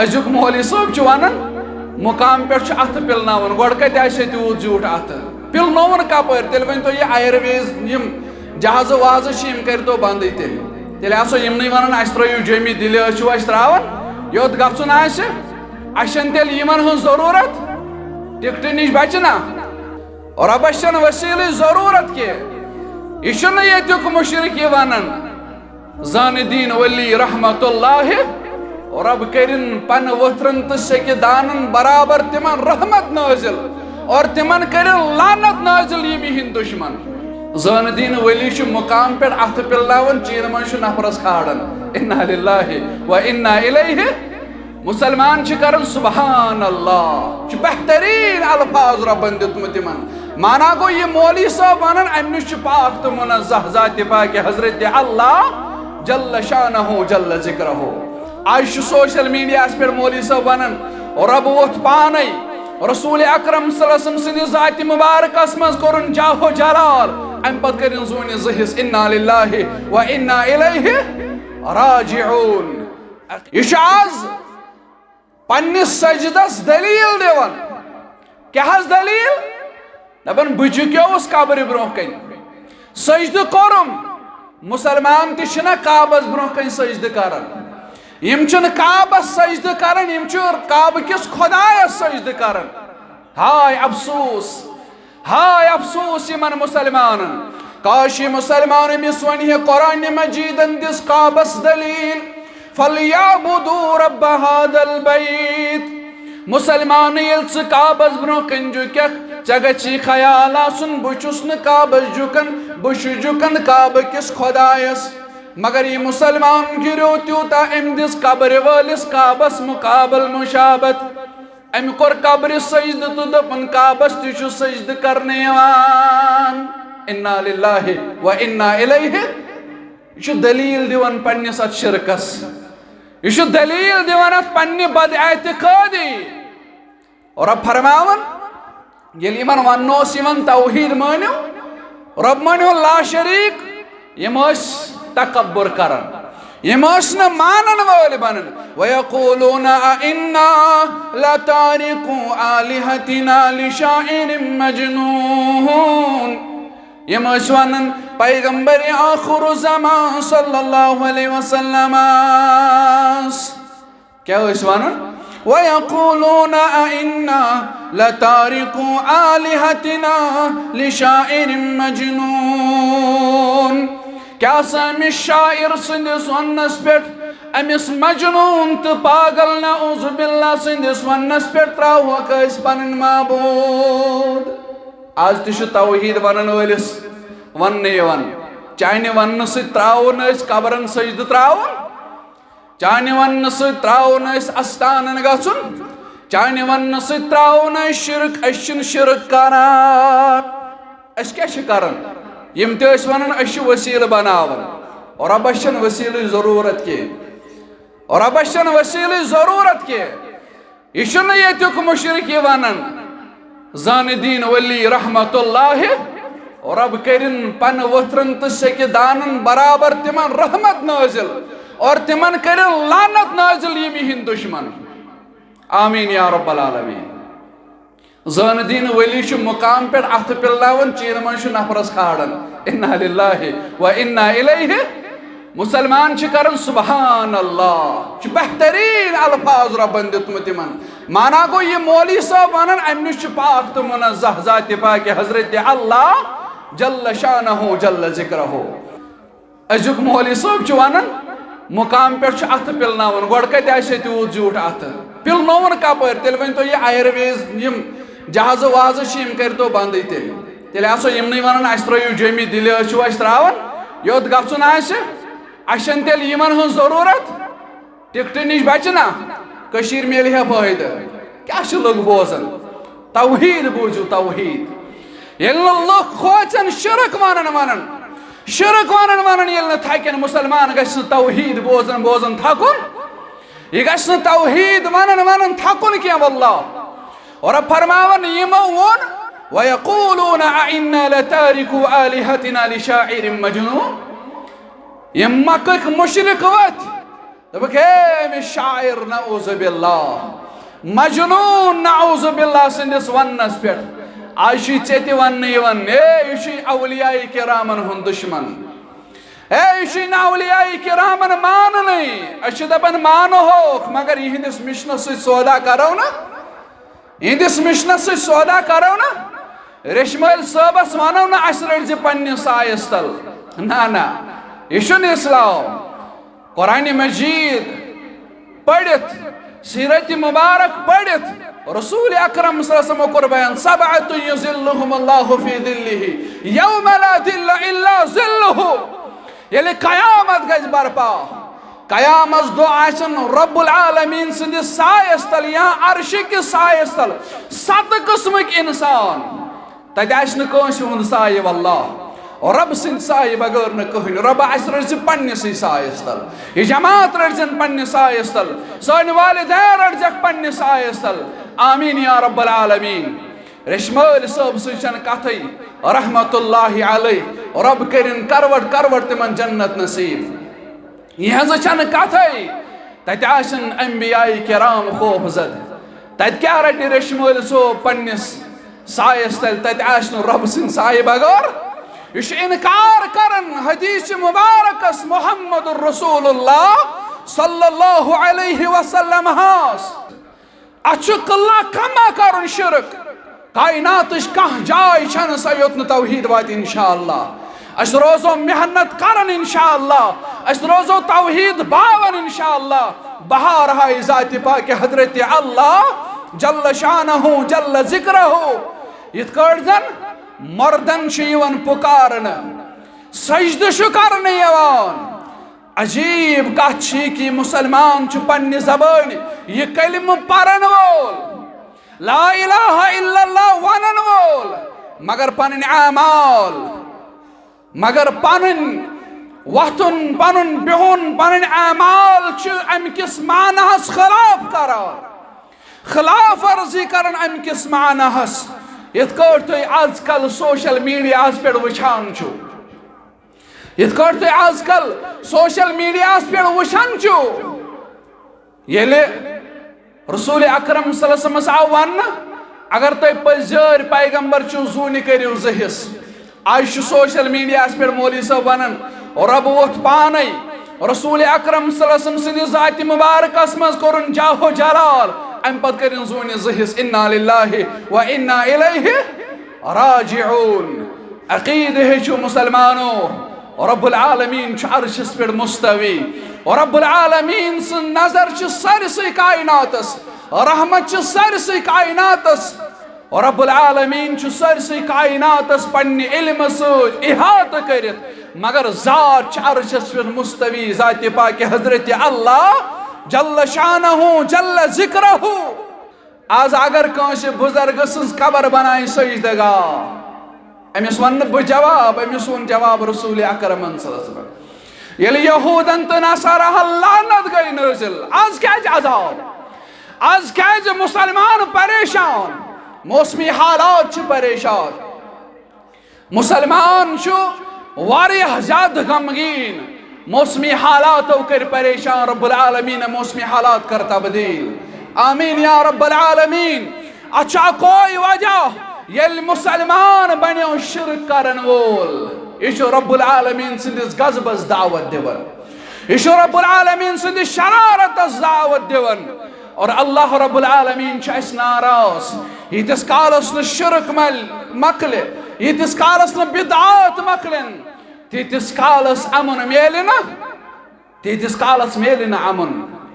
ازیک مولوی صٲب ونان مقام پہ ات پلناون گۄڈٕ کتہِ آسہِ تیوٗت زیوٗٹھ اتھ پلنوُن کپٲرۍ تیٚلہِ ؤنۍتو یہِ آیرویز یِم جہازٕ وازٕ چھِ یِم کٔرۍتو بنٛدٕے تیٚلہِ آسو یِمنٕے ونان اَسہِ ترٲیِو جیٚمہِ دِلہِ ٲسِو اَسہِ ترٛاوان یوٚت گژھُن آسہِ اَسہِ چھَنہٕ تیٚلہِ یِمن ہٕنٛز ضروٗرت ٹکٹہٕ نِش بچہِ نا رۄبس چھَنہٕ ؤسیٖلٕچ ضروٗرت کینٛہہ یہِ چھُنہٕ ییٚتیُک مُشرِک یہِ ونان زانہِ دیٖن ؤلی رحمت اللہ رب کرن پن ؤتھرن تہٕ سیٚکہِ دانن برابر تِمن رحمت نٲزِل اور تِمن کرن لعنت نٲزِل یِم یِہنٛدۍ دُشمن زانہِ دیٖن ؤلی چھُ مقام پٮ۪ٹھ اتھٕ پِلناوان چیٖنہٕ منٛز چھُ نفرس کھالان اِنّا لِلّٰہِ و اِنّا اِلَیْہِ مسلمان چھِ کران سبحان اللہ چھُ بہتریٖن الفاظ رۄبن دیُتمُت یِمن مانا گوٚو یہِ مولوی صٲب ونان امہِ نِش چھُ پاک تہٕ مُنزہ ذاتِ پاکہِ حضرت اللہ جل شانہ جل ذکرہ آج چھُ سوشل میڈیاہس پٮ۪ٹھ مولوی صٲب ونان رۄب ووٚتھ پانے رسول اکرم صلی اللہ علیہ وسلم سٕنٛدِس ذاتِ مُبارکس منٛز کوٚرُن جاہو جلال امہِ پتہٕ کٔرِن زوٗنہِ زٕ حِصہٕ اِنّا لِلّٰہِ و اِنّا اِلَیْہِ راجعوٗن یہِ چھُ آز پننِس سجدس دلیٖل دِوان کیٛاہ حظ دلیٖل دپان بہٕ جُکیووُس قبرِ برٛونٛہہ کنہِ سجدٕ کوٚرُم مسلمان تہِ چھِنہ کعبس برٛونٛہہ کنہِ سجدٕ کران یِم چھِنہٕ کعبس سجدٕ کران یِم چھِ کعبہٕ کِس خۄدایس سجدٕ کران ہاے افسوٗس یِمن مسلمانن کاش یہِ مسلمان أمِس وَنہِ ہے قرآنِ مجیٖدن دِژ کعبس دلیٖل فَلْیَعْبُدُوا رَبَّ هَذَا الْبَیْتِ مسلمان ییٚلہِ ژٕ کعبس برٛونٛہہ کنہِ جُکٮ۪کھ ژےٚ گژھی خیال آسُن بہٕ چھُس نہٕ کعبس جُکان بہٕ چھُس جُکان کعبہٕ کِس خۄدایس مگر یہِ مسلمان گِریو تیوٗتاہ أمۍ دِژ قبرِ وٲلِس کعبس مُقابل مُشابت أمۍ کوٚر قبرِ سجدٕ تہٕ دوٚپُن کعبس تہِ چھُ سجدٕ کرنہٕ یِوان اِنّا لِلّٰہِ و اِنّا اِلَیْہِ یہِ چھُ دلیٖل دِوان پننِس اتھ شرکس یہِ چھُ دلیٖل دِوان اتھ پننہِ بد اعتقٲدی رۄب فرماوان ییٚلہِ یِمن وننہٕ اوس یِوان توحیٖد مٲنِو رۄب مٲنِو لا شریٖک یِم ٲسۍ تکبر کران یِم ٲسۍ نہٕ مانن وٲلۍ بنان وَیَقوٗلُونَ أَإِنَّا لَتَارِکُو آلِہَتِنَا لِشَاعِرٍ مَجْنُونٍ یِم ٲسۍ ونان پیغمبرِ آخر زمان صلی اللہ علیہ وسلم کیٛاہ ٲسۍ ونان وَیَقوٗلُونَ أَإِنَّا لَتَارِکُو آلِہَتِنَا لِشَاعِرٍ مَجْنُونٍ کیٛاہ سا أمِس شاعر سٕنٛدِس وننس پٮ۪ٹھ أمِس مجنوٗن تہٕ پاگل نعوذ باللہ سٕنٛدِس وننس پٮ۪ٹھ ترٛاوہوکھ أسۍ پنٕنۍ معبوٗد آز تہِ چھُ توحیٖد ونن وٲلِس وننہٕ یِوان چانہِ وننہٕ سۭتۍ ترٛاوو نہٕ أسۍ قبرن سجدٕ ترٛاوُن چانہِ وننہٕ سۭتۍ ترٛاوو نہٕ أسۍ استانن گژھُن چانہِ وننہٕ سۭتۍ ترٛاوو نہٕ أسۍ شرک أسۍ چھِنہٕ شرک کران أسۍ کیٛاہ چھِ کران یِم تہِ ٲسۍ ونان أسۍ چھِ ؤسیٖلہٕ بناوان رۄبس چھنہٕ ؤسیٖلٕچ ضروٗرت کینٛہہ رۄبس چھنہٕ ؤسیٖلٕچ ضروٗرت کینٛہہ یہِ چھُنہٕ ییٚتیُک مُشرِک یہِ ونان زانہِ دیٖن ؤلی رحمت اللہ رب کرن پن ؤتھرن تہٕ سیٚکہِ دانن برابر تِمن رحمت نٲزِل اور تِمن کرن لعنت نٲزِل یِم یِہنٛدۍ دُشمن آمیٖن یا رب العالمیٖن زانہِ دیٖن ؤلی چھُ مقام پٮ۪ٹھ اتھٕ پِلناوان چیٖنہٕ منٛز چھُ نفرس کھالان اِنّا لِلّٰہِ و اِنّا اِلَیْہِ مسلمان چھِ کران سبحان اللہ چھُ بہتریٖن الفاظ رۄبن دیُتمُت یِمن مانا گوٚو یہِ مولوی صٲب ونان امہِ نِش چھُ پاک تہٕ مُنزہ ذاتِ پاکہِ حضرت اللہ جل شانہ جل ذکرہ أزیُک مولوی صٲب چھُ ونان مقام پٮ۪ٹھ چھُ اتھٕ پِلناوان گۄڈٕ کتہِ آسہِ تیوٗت زیوٗٹھ اتھٕ پِلنوُن کپٲرۍ تیٚلہِ ؤنۍتو یہِ آیرویز یِم جہازٕ وازٕ چھِ یِم کٔرۍتو بنٛدٕے تیٚلہِ آسو یِمنٕے ونان اَسہِ ترٲیِو جیٚمہِ دِلہِ ٲسِو اَسہِ ترٛاوان یوٚت گژھُن آسہِ اَسہِ چھَنہٕ تیٚلہِ یِمن ہٕنٛز ضروٗرت ٹکٹہٕ نِش بچہِ نا کٔشیٖرِ میلہِ ہا فٲیدٕ کیٛاہ چھِ لُکھ بوزان توحیٖد بوٗزِو توحیٖد ییٚلہِ نہٕ لُکھ کھوژن شرک ونان ییٚلہِ نہٕ تھکن مسلمان گژھِ نہٕ توحیٖد بوزان تھکُن یہِ گژھِ نہٕ توحیٖد ونان تھکُن کینٛہہ واللہ رب فرماوان یِمو ووٚن وَیَقوٗلُونَ أَإِنَّا لَتَارِکُو آلِہَتِنَا لِشَاعِرٍ مَجْنُونٍ یِم مکٕکۍ مُشرِک ؤتھۍ دوٚپُکھ ہے أمِس شاعر نعوذ باللہ مجنون نعوذ باللہ سٕنٛدِس وننس پٮ۪ٹھ آز چھُے ژےٚ تہِ وننہٕ یِوان ہے یہِ چھُے اولیاء کرامن ہُنٛد دُشمن ہے یہِ چھُے اولیاء کرامن ماننٕے أسۍ چھِ دپان مانہوکھ مگر یِہنٛدِس مشنس سۭتۍ سودا کرو نا یِہنٛدِس مشنس سۭتۍ سودا کرو نا ریٚشہِ مٲلۍ صٲبس ونو نا اَسہِ رٔٹۍ زِ پننِس سایس تل نہ یہِ چھُنہٕ اسلام قرآن مجید پٔرِتھ سیرت مبارک پٔرِتھ رسول اکرم صلی اللہ علیہ وسلم کوٚر بیان سبعۃ یظلہم اللہ فی ظلہ یوم لا ظل الا ظلہ ییٚلہِ قیامت گژھِ برپا قیامت دۄہ آسن رب العالمین سٕنٛدِس سایس تل یا عرشہِ کِس سایس تل 7 قٕسمٕکۍ اِنسان تتہِ آسہِ نہٕ کٲنٛسہِ ہُنٛد سایہِ واللہ رب سٕنٛدِ سایہِ بغٲر نہٕ کٕہٕنۍ رب آسہِ رٔٹۍ زِ پننِسٕے سایس تل یہِ جماعت رٔٹۍ زن پننِس سایس تل سٲنۍ والدین رٔٹۍزٮ۪کھ پننِس سایس تل آمیٖن یا رب العالمیٖن ریٚشہِ مٲلۍ صٲب سۭتۍ چھنہٕ کتھٕے رحمت اللہ علیہ رب کٔرِن کروٹ کروٹ تِمن جنت نصیٖب یِہنٛزٕ چھنہٕ کتھٕے تتہِ آسن انبیاء کرام خوف زد تتہِ کیٛاہ رٹہِ ریٚشہِ مٲلۍ صٲب پننِس سایس تل تتہِ آسہِ نہٕ رب سٕنٛدِ سایہِ بغٲر یہ انکار کرن حدیث مبارکس محمد رسول اللہ صلی اللہ علیہ وسلم ہاس اچھو قلعہ کما کرن شرک کائناتش کہاں جائے چھن سا یوتن توحید وات انشاءاللہ اس روزو محنت کرن انشاءاللہ اس روزو توحید باون انشاءاللہ بہار ہائی ذات پاک حضرت اللہ جل شانہ جل ذکرہ یت کردن مردن چھِ یِوان پُکارنہٕ سجدٕ چھُ کرنہٕ یِوان عجیب کتھ چھِ کہ مسلمان چھُ پننہِ زبٲنۍ یہِ کلمہٕ پرن وول لا الہ الا اللہ ونن وول مگر پنٕنۍ اعمال مگر پنٕنۍ وۄتھُن پنُن بِہُن پنٕنۍ اعمال چھِ امہِ کِس معناہس خلاف کران خلاف ورزی کران امہِ کِس معناہس یِتھ کٲٹھۍ تُہۍ آز کل سوشل میڈیاہس پٮ۪ٹھ وٕچھان چھُو یِتھ کٲٹھۍ تُہۍ آز کل سوشل میڈیاہس پٮ۪ٹھ وٕچھان چھُو ییٚلہِ رسول اکرم صلی اللہ علیہ وسلم آو وننہٕ اگر تُہۍ پٔزۍ پیغمبر چھِو زوٗنہِ کٔرِو 2 حِصہٕ آز چھُ سوشل میڈیاہس پٮ۪ٹھ مولوی صٲب ونان رب ووٚتھ پانے رسول اکرم صلی اللہ علیہ وسلم سٕنٛدِس ذاتِ مبارکس منٛز کوٚرُن جاہو جلال ام پت کرن زوٗنہِ 2 حِصہٕ انا للہ و انا الیہ راجعون عقیدٕ ہیٚچھِو مسلمانو رب العالمین چھُ عرشس پٮ۪ٹھ مستوی رب العالمین سٕنٛز نظر چھِ سٲرسٕے کائناتس رحمت چھِ سٲرسٕے کائناتس رب العالمین چھُ سٲرسٕے کائناتس پننہِ علمہٕ سۭتۍ احاطہٕ کٔرِتھ مگر ذات چھِ عرشس پٮ۪ٹھ مستوی ذاتِ پاک حضرت اللہ جل شانہ جل ذکرہ آز اگر کٲنٛسہِ بُزرگہٕ سٕنٛز قبر بنایہِ سجدٕ گاہ أمِس وننہٕ بہٕ جواب أمِس ووٚن جواب رسول اکرمن صلی اللہ علیہ وسلم ییٚلہِ یہوٗدن تہٕ نصاراہن لعنت گٔے نٲزِل آز کیٛازِ عذاب آز کیٛازِ مسلمان پریشان موسمی حالات چھِ پریشان مسلمان چھُ واریاہ زیادٕ غمگیٖن موسمی حالاتو کر پریشان رب العالمین موسمی حالات کر تبدیل آمین یا رب العالمین اچھا کوئی وجہ یل مسلمان بنیو شرک کرن وول یہ رب العالمین سندس غضبس دعوت دیون یہ رب العالمین سندس شرارتس دعوت دیون اور اللہ رب العالمین اس ناراض یتس کالس نہ شرک مکل یتس کالس نہ بدعات مکلن تیتس کالس امن میلنا تیتس کالس میلنا امن